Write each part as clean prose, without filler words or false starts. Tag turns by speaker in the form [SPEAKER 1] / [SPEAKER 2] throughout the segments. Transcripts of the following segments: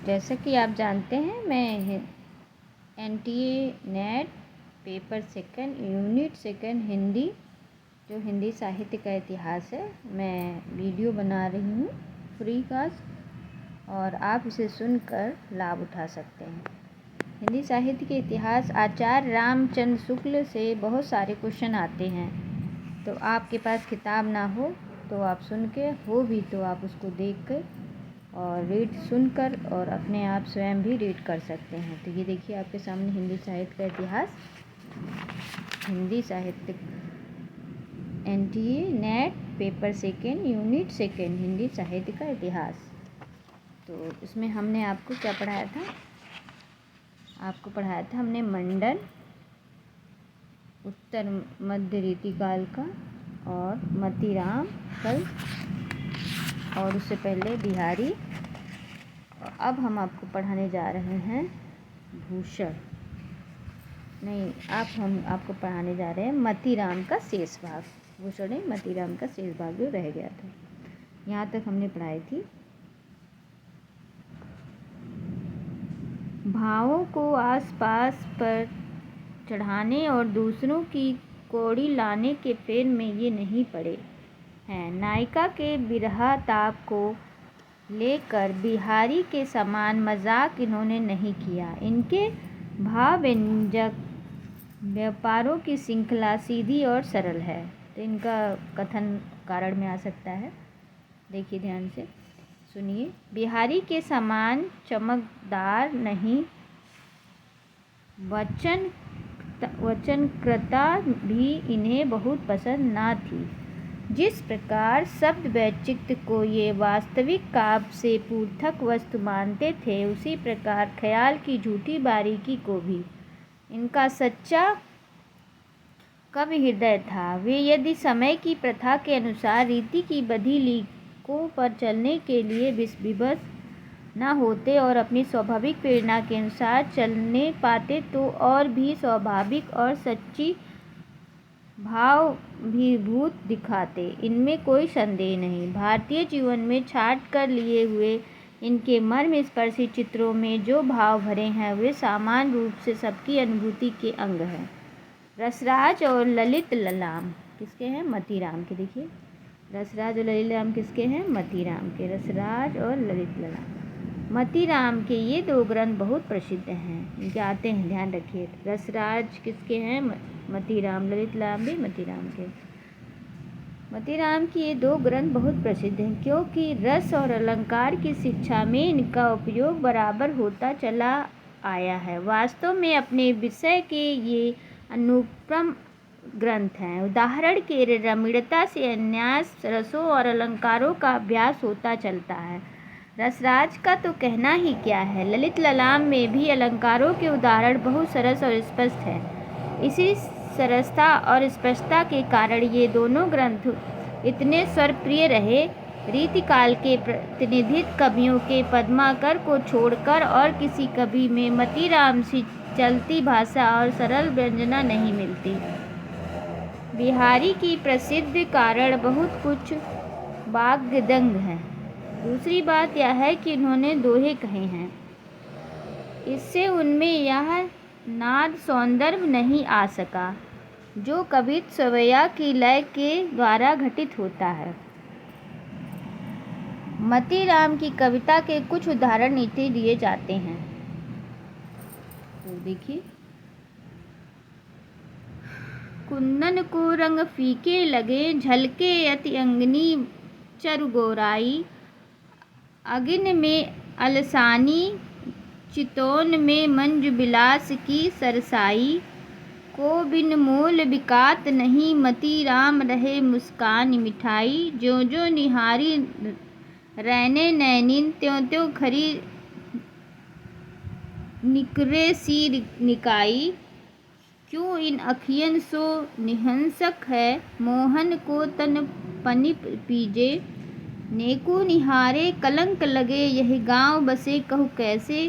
[SPEAKER 1] जैसा कि आप जानते हैं मैं NTA net paper second unit second Hindi जो हिंदी साहित्य का इतिहास है, मैं वीडियो बना रही हूँ फ्री कास्ट और आप इसे सुनकर लाभ उठा सकते हैं। हिंदी साहित्य के इतिहास आचार्य रामचंद्र शुक्ल से बहुत सारे क्वेश्चन आते हैं, तो आपके पास किताब ना हो तो आप सुन के, हो भी तो आप उसको देख कर और रीड सुनकर और अपने आप स्वयं भी रीड कर सकते हैं। तो ये देखिए आपके सामने हिंदी साहित्य का इतिहास, हिंदी साहित्य NTA net paper second unit second Hindi साहित्य का इतिहास। तो इसमें हमने आपको क्या पढ़ाया था? आपको पढ़ाया था हमने मंडन, उत्तर मध्य रीतिकाल का और मतीराम कल और उससे पहले बिहारी। और अब हम आपको पढ़ाने जा रहे हैं भूषण, नहीं हम आपको पढ़ाने जा रहे हैं मतीराम का शेष भाग। भूषण नहीं, मतीराम का शेष भाग जो रह गया था। यहाँ तक हमने पढ़ाई थी। भावों को आसपास पर चढ़ाने और दूसरों की कौड़ी लाने के फेर में ये नहीं पड़े हैं। नायिका के बिरहा ताप को लेकर बिहारी के समान मजाक इन्होंने नहीं किया। इनके भाव व्यंजक व्यापारों की श्रृंखला सीधी और सरल है। तो इनका कथन कारण में आ सकता है, देखिए ध्यान से सुनिए। बिहारी के समान चमकदार नहीं, वचनकृता भी इन्हें बहुत पसंद ना थी। जिस प्रकार शब्द वैचित्र्य को ये वास्तविक काव्य से पृथक वस्तु मानते थे, उसी प्रकार ख्याल की झूठी बारीकी को भी इनका सच्चा कवि हृदय था। वे यदि समय की प्रथा के अनुसार रीति की बधी लीकों पर चलने के लिए विवश न होते और अपनी स्वाभाविक प्रेरणा के अनुसार चलने पाते, तो और भी स्वाभाविक और सच्ची भावभीभूत दिखाते, इनमें कोई संदेह नहीं। भारतीय जीवन में छाट कर लिए हुए इनके मर्म स्पर्शी चित्रों में जो भाव भरे हैं, वे सामान्य रूप से सबकी अनुभूति के अंग हैं। रसराज और ललित ललाम किसके हैं? मतीराम के। देखिए, रसराज और ललित ललाम किसके हैं? मतीराम के। रसराज और ललित ललाम मतीराम के ये दो ग्रंथ बहुत प्रसिद्ध हैं। इनके आते हैं, ध्यान रखिए। रसराज किसके हैं? मतीराम। ललित ललाम भी मतीराम के। मतीराम के ये दो ग्रंथ बहुत प्रसिद्ध हैं क्योंकि रस और अलंकार की शिक्षा में इनका उपयोग बराबर होता चला आया है। वास्तव में अपने विषय के ये अनुपम ग्रंथ हैं। उदाहरण के रमणीयता से अन्यास रसों और अलंकारों का अभ्यास होता चलता है। रसराज का तो कहना ही क्या है। ललित ललाम में भी अलंकारों के उदाहरण बहुत सरस और स्पष्ट हैं। इसी सरसता और स्पष्टता के कारण ये दोनों ग्रंथ इतने स्वरप्रिय रहे। रीतिकाल के प्रतिनिधित कवियों के पद्माकर को छोड़कर और किसी कवि में मतीराम सी चलती भाषा और सरल व्यंजना नहीं मिलती। बिहारी की प्रसिद्ध कारण बहुत कुछ वाग्दंग है। दूसरी बात यह है कि उन्होंने दोहे कहे हैं, इससे उनमें यह नाद सौंदर्य नहीं आ सका जो कवित्व सवैया की लय के द्वारा घटित होता है। मतीराम की कविता के कुछ उदाहरण नीचे दिए जाते हैं, तो देखिए। कुंदन को रंग फीके लगे, झलके अति अंगनी चरु गोराई। अगिन में अलसानी, चितौन में मंजु बिलास की सरसाई। को बिन मोल बिकात नहीं, मतीराम रहे मुस्कान मिठाई। ज्यों ज्यों निहारी रैने नैनीन, त्यों त्यों खरी निकरे सी निकाई। क्यों इन अखियन सो निहंसक है, मोहन को तन पनिप पीजे। नेको निहारे कलंक लगे, यही गाँव बसे कहु कैसे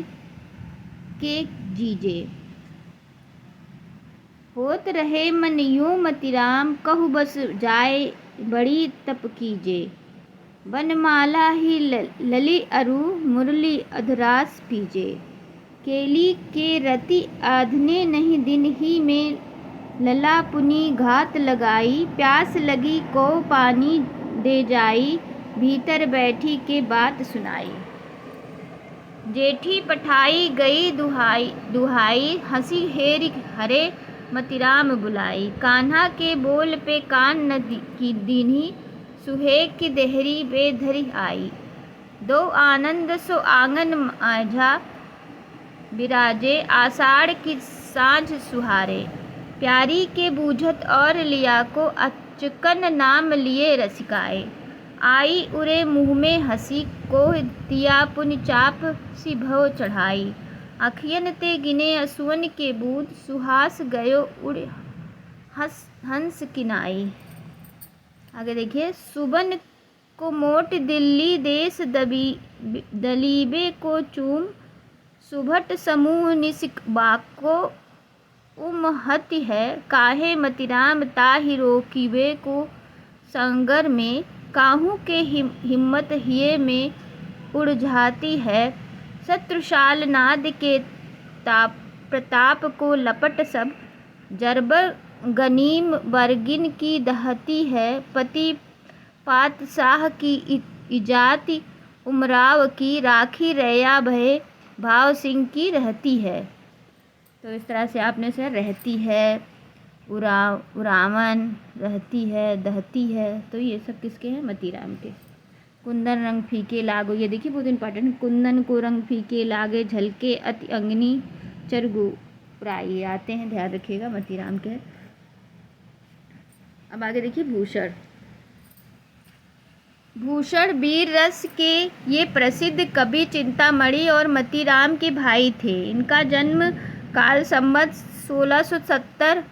[SPEAKER 1] के जीजे। होत रहे मन यूं मतीराम, कहु बस जाए बड़ी तप कीजे। वनमाला ही लली अरु मुरली अधरास पीजे। केली के रति आधने नहीं दिन ही में लला पुनी घात लगाई। प्यास लगी को पानी दे जाई, भीतर बैठी के बात सुनाई। जेठी पठाई गई दुहाई, हंसी हेर हरे मतिराम बुलाई। कान्हा के बोल पे कान न की दीन्ही, सुहेग की देहरी बेधरी आई। दो आनंद सो आंगन माझा बिराजे, आषाढ़ की सांझ सुहारे। प्यारी के बूझत और लिया को, अचकन नाम लिए रसिकाए। आई उरे मुँह में हंसी को, दिया पुन चाप सी भव चढ़ाई। अखियन ते गिने असुवन के बूंद, सुहास गयो उड़ हंस किनाई। आगे देखिए, सुबन को मोट दिल्ली देश दलीबे को चूम। सुभट समूह निसिक बाको उमहति है। काहे मतिराम ताहि रोकिबे को संगर में। काहू के हिम्मत हिये में उड़झाती है। शत्रुशाल नाद के प्रताप को लपट सब। जरबर गनीम बरगिन की दहती है। पति पातशाह की इजाती उमराव की। राखी रैया भय भाव सिंह की रहती है। तो इस तरह से आपने से रहती है, उरावन, रहती है, दहती है, तो ये सब किसके हैं? मतीराम के। कुंदन रंग फीके लागो, ये देखिए बहुत इंपॉर्टेंट। कुंदन को रंग फीके लागे, झलके अति अंगनी चरगु प्राई आते हैं, ध्यान रखिएगा, मतीराम के। अब आगे देखिए, भूषण। भूषण वीर रस के ये प्रसिद्ध कवि चिंतामणि और मतीराम के भाई थे। इनका जन्म काल संवत 1670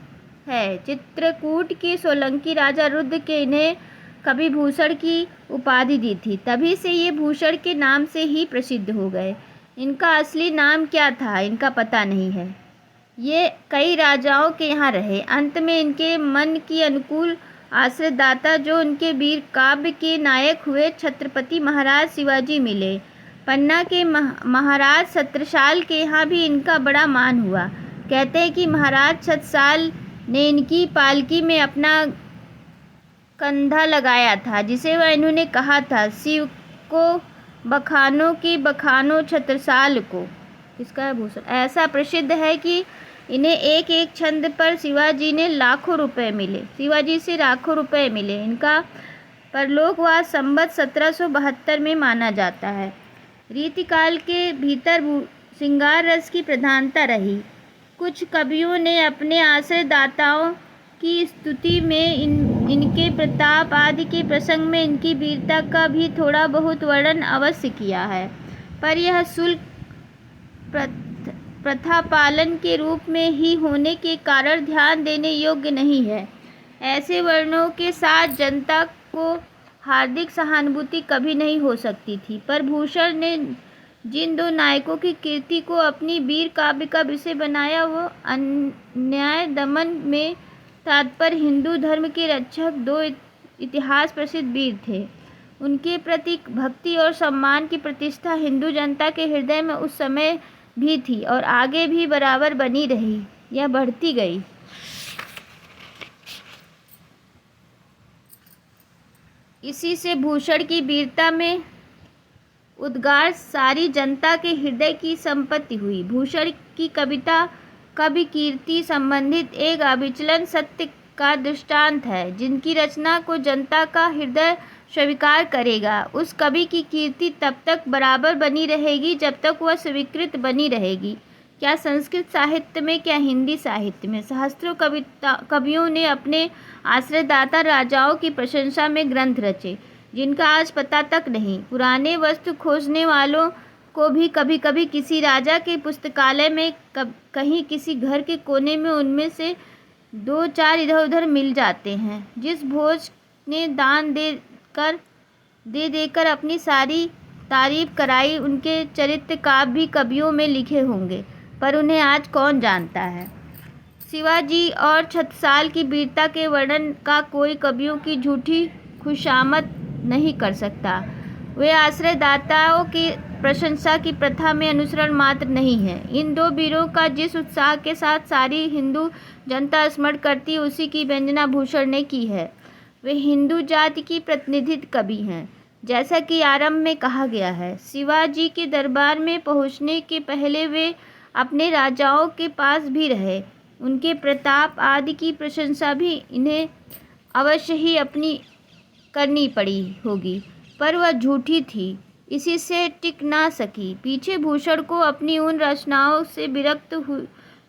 [SPEAKER 1] है। चित्रकूट के सोलंकी राजा रुद्र के इन्हें कवि भूषण की उपाधि दी थी। तभी से ये भूषण के नाम से ही प्रसिद्ध हो गए। इनका असली नाम क्या था, इनका पता नहीं है। ये कई राजाओं के यहाँ रहे। अंत में इनके मन की अनुकूल आश्रयदाता जो उनके वीर काव्य के नायक हुए, छत्रपति महाराज शिवाजी मिले। पन्ना के महाराज छत्रसाल के यहाँ भी इनका बड़ा मान हुआ। कहते हैं कि महाराज छत्रसाल ने इनकी पालकी में अपना कंधा लगाया था, जिसे वह इन्होंने कहा था, शिव को बखानो की बखानो छत्रसाल को। किसका है? भूषण। ऐसा प्रसिद्ध है कि इन्हें एक एक छंद पर शिवाजी ने लाखों रुपए मिले, शिवाजी से लाखों रुपए मिले। इनका परलोकवास संवत 1772 में माना जाता है। रीतिकाल के भीतर श्रृंगार रस की प्रधानता रही। कुछ कवियों ने अपने आश्रयदाताओं की स्तुति में इनके प्रताप आदि के प्रसंग में इनकी वीरता का भी थोड़ा बहुत वर्णन अवश्य किया है, पर यह शुल्क प्रथा पालन के रूप में ही होने के कारण ध्यान देने योग्य नहीं है। ऐसे वर्णों के साथ जनता को हार्दिक सहानुभूति कभी नहीं हो सकती थी। पर भूषण ने जिन दो नायकों की कीर्ति को अपनी वीर काव्य का विषय बनाया, वो अन्याय दमन में तात्पर्य हिंदू धर्म के रक्षक दो इतिहास प्रसिद्ध वीर थे। उनके प्रति भक्ति और सम्मान की प्रतिष्ठा हिंदू जनता के हृदय में उस समय भी थी और आगे भी बराबर बनी रही, यह बढ़ती गई। इसी से भूषण की वीरता में उद्गार सारी जनता के हृदय की संपत्ति हुई। भूषण की कविता कवि कीर्ति संबंधित एक अविचलन सत्य का दृष्टांत है, जिनकी रचना को जनता का हृदय स्वीकार करेगा। उस कवि की कीर्ति तब तक बराबर बनी रहेगी जब तक वह स्वीकृत बनी रहेगी। क्या संस्कृत साहित्य में, क्या हिंदी साहित्य में, सहस्त्रों कवियों ने अपने आश्रयदाता राजाओं की प्रशंसा में ग्रंथ रचे, जिनका आज पता तक नहीं। पुराने वस्तु खोजने वालों को भी कभी कभी किसी राजा के पुस्तकालय में, कहीं किसी घर के कोने में उनमें से 2-4 इधर उधर मिल जाते हैं। जिस भोज ने दान दे देकर अपनी सारी तारीफ कराई, उनके चरित्र काव्य भी कवियों में लिखे होंगे, पर उन्हें आज कौन जानता है। शिवाजी और छत्रसाल की वीरता के वर्णन का कोई कवियों की झूठी खुशामद नहीं कर सकता। वे आश्रयदाताओं की प्रशंसा की प्रथा में अनुसरण मात्र नहीं है। इन दो वीरों का जिस उत्साह के साथ सारी हिंदू जनता स्मरण करती है, उसी की वंदना भूषण ने की है। वे हिंदू जाति की प्रतिनिधि कवि हैं। जैसा कि आरंभ में कहा गया है, शिवाजी के दरबार में पहुंचने के पहले वे अपने राजाओं के पास भी रहे। उनके प्रताप आदि की प्रशंसा भी इन्हें अवश्य ही अपनी करनी पड़ी होगी, पर वह झूठी थी, इसी से टिक ना सकी। पीछे भूषण को अपनी उन रचनाओं से विरक्त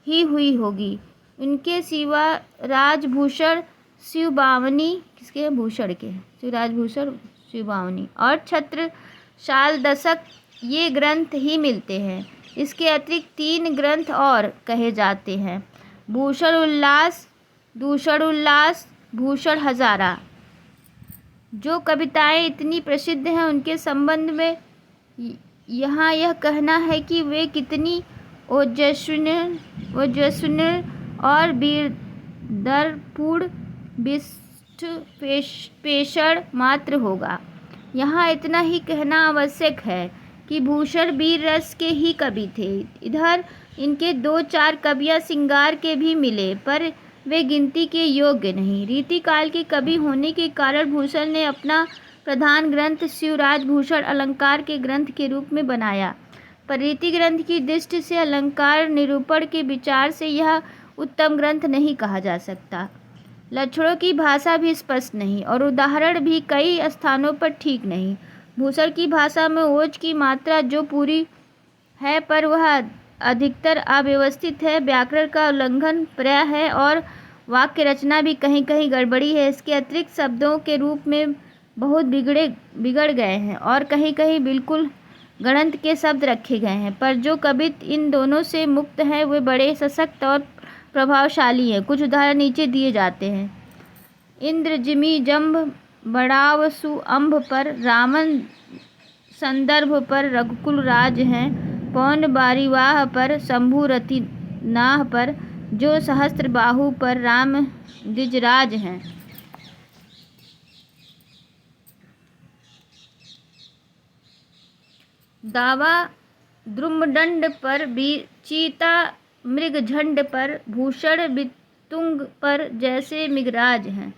[SPEAKER 1] ही हुई होगी। उनके सिवा राजभूषण शिवबावनी किसके भूषण के शिवराजभूषण शिवबावनी और छत्रसाल दशक ये ग्रंथ ही मिलते हैं। इसके अतिरिक्त 3 ग्रंथ और कहे जाते हैं, भूषण उल्लास, दूषण उल्लास, भूषण हजारा। जो कविताएं इतनी प्रसिद्ध हैं, उनके संबंध में यहाँ यह कहना है कि वे कितनी ओजस्वी और वीरदर्पूर्ण विष्टपेषण मात्र होगा। यहाँ इतना ही कहना आवश्यक है कि भूषण वीर रस के ही कवि थे। इधर इनके 2-4 कवियाँ श्रृंगार के भी मिले, पर वे गिनती के योग्य नहीं। रीतिकाल के कवि होने के कारण भूषण ने अपना प्रधान ग्रंथ शिवराजभूषण अलंकार के ग्रंथ के रूप में बनाया, पर रीति ग्रंथ की दृष्टि से अलंकार निरूपण के विचार से यह उत्तम ग्रंथ नहीं कहा जा सकता। लक्षणों की भाषा भी स्पष्ट नहीं और उदाहरण भी कई स्थानों पर ठीक नहीं। भूषण की भाषा में ओज की मात्रा जो पूरी है, पर वह अधिकतर अव्यवस्थित है, व्याकरण का उल्लंघन प्राय है और वाक्य रचना भी कहीं कहीं गड़बड़ी है। इसके अतिरिक्त शब्दों के रूप में बहुत बिगड़ गए हैं और कहीं कहीं बिल्कुल गणंत के शब्द रखे गए हैं, पर जो कवि इन दोनों से मुक्त हैं, वे बड़े सशक्त और प्रभावशाली हैं। कुछ उदाहरण नीचे दिए जाते हैं। इंद्र जिमि जंभ बड़ावसु अम्भ पर, रामन संदर्भ पर रघुकुल राज हैं, पौन बारीवाह पर, शंभु रति नाह पर, जो सहस्त्र बाहु पर, राम द्विजराज हैं। दावा द्रुमदंड पर, चीता मृगझंड पर, भूषण बितुंग पर जैसे मृगराज हैं।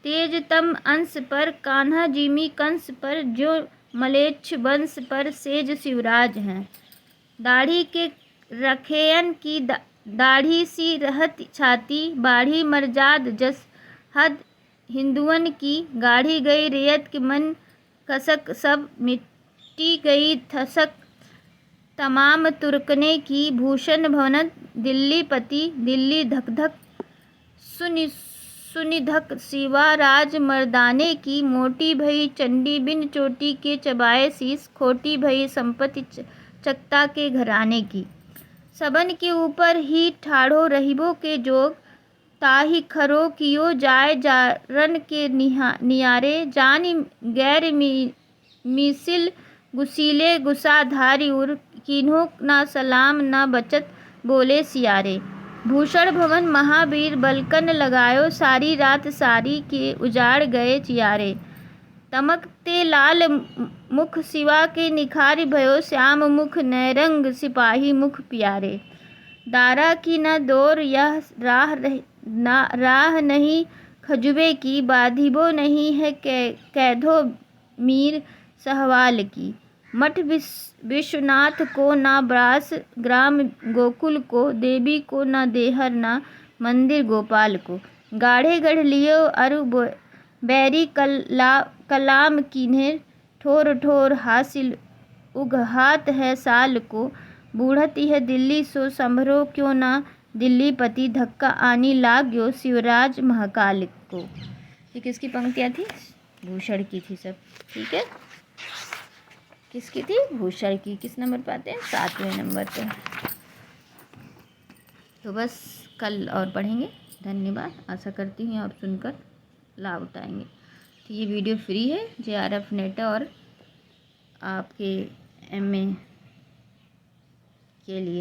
[SPEAKER 1] तेजतम अंश पर, कान्हा जिमी कंस पर, जो मलेच्छ वंश पर सेज शिवराज हैं। दाढ़ी के रखेयन की दाढ़ी सी रहत छाती, बाढ़ी मरजाद जस हद हिंदुअन की, गाढ़ी गई रेयत के मन कसक, सब मिट्टी गई थसक तमाम तुर्कने की। भूषण भवनत दिल्ली पति, दिल्ली धक धक सुनिधक शिवा राज मर्दाने की, मोटी भई चंडी बिन चोटी के चबाए शीश, खोटी भई संपत्ति चकता के घराने की। सबन के ऊपर ही ठाढ़ो रहिबो के जोग, ताहि खरो कियो जाय जारन के नियारे, जानि गैर मिसिल गुसीले गुसाधारी उर, किन्हो ना सलाम ना बचत बोले सियारे। भूषण भवन महावीर बलकन लगायो, सारी रात सारी के उजाड़ गए चियारे। तमकते लाल मुख शिवा के निखार भयो, श्याम मुख नैरंग सिपाही मुख प्यारे। दारा की न दौर यह राह नहीं खजुबे की, बाधिबो नहीं है कैधो मीर सहवाल की। मठ विश्वनाथ को ना ब्रास, ग्राम गोकुल को, देवी को ना देहर ना मंदिर गोपाल को। गाढ़े गढ़ लियो अरु बैरी कलाम किन्हें, ठोर ठोर हासिल उगहात है साल को। बूढ़त यह दिल्ली सो संभरो क्यों ना, दिल्ली पति धक्का आनी लाग्यो शिवराज महाकाल को। ये किसकी पंक्तियाँ थी? भूषण की थी सब, ठीक है। किसकी थी? भूषण की। किस नंबर पर आते हैं? 7वें नंबर पे। तो बस कल और पढ़ेंगे। धन्यवाद। आशा करती हूँ आप सुनकर लाभ उठाएंगे। तो ये वीडियो फ्री है, JRF नेट और आपके MA के लिए।